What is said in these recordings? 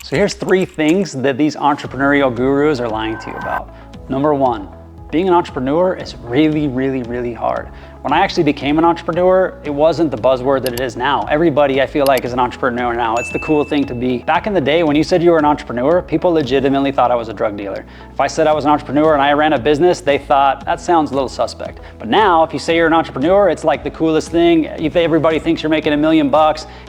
So here's 3 things that these entrepreneurial gurus are lying to you about. Number 1, being an entrepreneur is really, really, really hard. When I actually became an entrepreneur, it wasn't the buzzword that it is now. Everybody, I feel like, is an entrepreneur now. It's the cool thing to be. Back in the day, when you said you were an entrepreneur, people legitimately thought I was a drug dealer. If I said I was an entrepreneur and I ran a business, they thought, that sounds a little suspect. But now, if you say you're an entrepreneur, it's like the coolest thing. If everybody thinks you're making $1 million,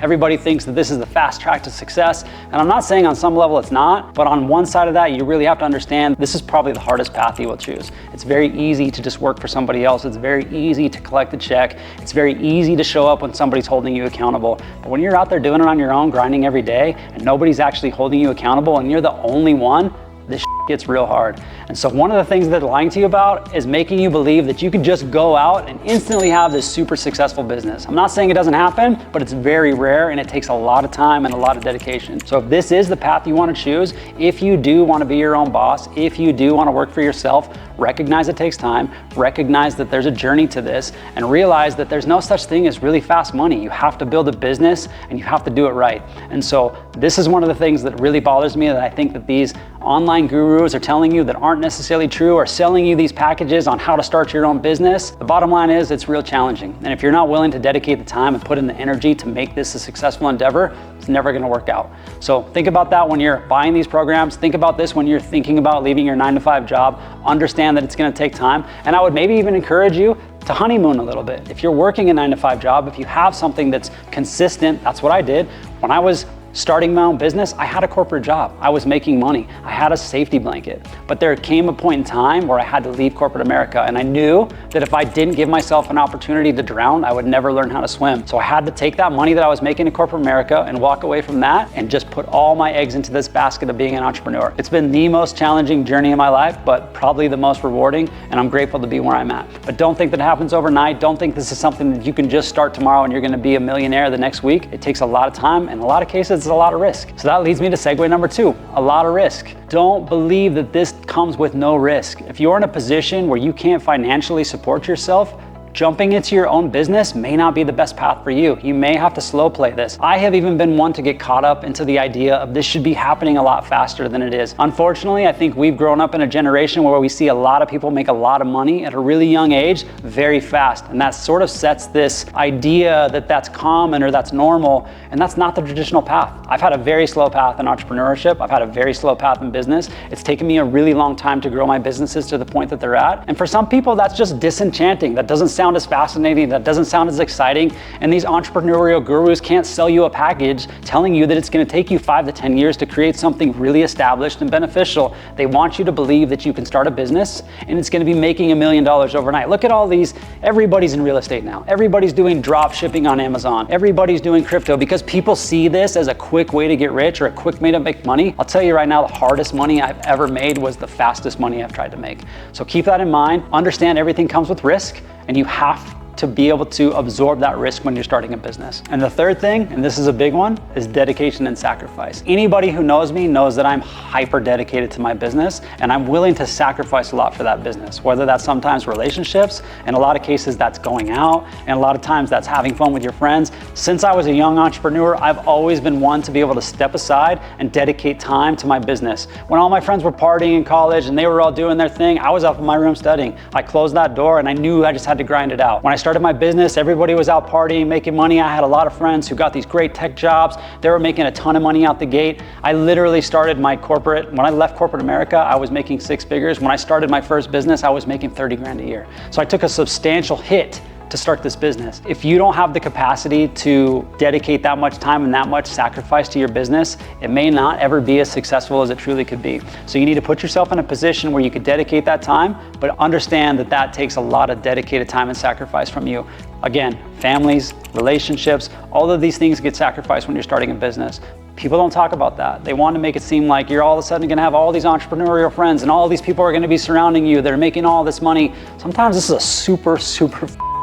everybody thinks that this is the fast track to success. And I'm not saying on some level it's not, but on one side of that, you really have to understand this is probably the hardest path you will choose. It's very easy to just work for somebody else. It's very easy to collect a check. It's very easy to show up when somebody's holding you accountable. But when you're out there doing it on your own, grinding every day, and nobody's actually holding you accountable, and you're the only one, this gets real hard. And so one of the things that they're lying to you about is making you believe that you can just go out and instantly have this super successful business. I'm not saying it doesn't happen, but it's very rare and it takes a lot of time and a lot of dedication. So if this is the path you want to choose, if you do want to be your own boss, if you do want to work for yourself, recognize it takes time, recognize that there's a journey to this, and realize that there's no such thing as really fast money. You have to build a business and you have to do it right. And so this is one of the things that really bothers me, that I think that these online gurus are telling you that aren't necessarily true, or selling you these packages on how to start your own business. The bottom line is it's real challenging. And if you're not willing to dedicate the time and put in the energy to make this a successful endeavor, it's never gonna work out. So think about that when you're buying these programs. Think about this when you're thinking about leaving your 9-to-5 job. Understand that it's gonna take time. And I would maybe even encourage you to honeymoon a little bit. If you're working a 9-to-5 job, if you have something that's consistent, that's what I did. When I was starting my own business, I had a corporate job. I was making money. I had a safety blanket. But there came a point in time where I had to leave corporate America, and I knew that if I didn't give myself an opportunity to drown, I would never learn how to swim. So I had to take that money that I was making in corporate America and walk away from that and just put all my eggs into this basket of being an entrepreneur. It's been the most challenging journey in my life, but probably the most rewarding, and I'm grateful to be where I'm at. But don't think that it happens overnight. Don't think this is something that you can just start tomorrow and you're gonna be a millionaire the next week. It takes a lot of time, and in a lot of cases, it's a lot of risk. So that leads me to segue number 2, a lot of risk. Don't believe that this comes with no risk. If you're in a position where you can't financially support yourself, jumping into your own business may not be the best path for you. You may have to slow play this. I have even been one to get caught up into the idea of this should be happening a lot faster than it is. Unfortunately, I think we've grown up in a generation where we see a lot of people make a lot of money at a really young age very fast. And that sort of sets this idea that that's common or that's normal, and that's not the traditional path. I've had a very slow path in entrepreneurship. I've had a very slow path in business. It's taken me a really long time to grow my businesses to the point that they're at. And for some people, that's just disenchanting. That doesn't sound as fascinating, that doesn't sound as exciting, and these entrepreneurial gurus can't sell you a package telling you that it's going to take you 5 to 10 years to create something really established and beneficial. They want you to believe that you can start a business and it's going to be making $1 million overnight. Look at all these, everybody's in real estate now. Everybody's doing drop shipping on Amazon. Everybody's doing crypto because people see this as a quick way to get rich or a quick way to make money. I'll tell you right now, the hardest money I've ever made was the fastest money I've tried to make. So keep that in mind. Understand everything comes with risk, and you have to be able to absorb that risk when you're starting a business. And the third thing, and this is a big one, is dedication and sacrifice. Anybody who knows me knows that I'm hyper dedicated to my business, and I'm willing to sacrifice a lot for that business, whether that's sometimes relationships, in a lot of cases that's going out, and a lot of times that's having fun with your friends. Since I was a young entrepreneur, I've always been one to be able to step aside and dedicate time to my business. When all my friends were partying in college and they were all doing their thing, I was up in my room studying. I closed that door and I knew I just had to grind it out. When I started my business, everybody was out partying, making money. I had a lot of friends who got these great tech jobs. They were making a ton of money out the gate. I literally started my corporate, when I left corporate America, I was making 6 figures. When I started my first business, I was making 30 grand a year. So I took a substantial hit to start this business. If you don't have the capacity to dedicate that much time and that much sacrifice to your business, it may not ever be as successful as it truly could be. So you need to put yourself in a position where you could dedicate that time, but understand that that takes a lot of dedicated time and sacrifice from you. Again, families, relationships, all of these things get sacrificed when you're starting a business. People don't talk about that. They want to make it seem like you're all of a sudden gonna have all these entrepreneurial friends and all these people are gonna be surrounding you that are making all this money. Sometimes this is a super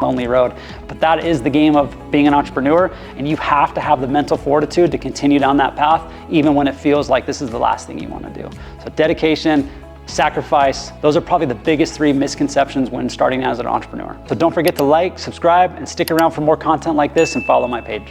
lonely road, but that is the game of being an entrepreneur, and you have to have the mental fortitude to continue down that path even when it feels like this is the last thing you want to do. So dedication, sacrifice, those are probably the biggest 3 misconceptions when starting as an entrepreneur. So don't forget to like, subscribe, and stick around for more content like this and follow my page.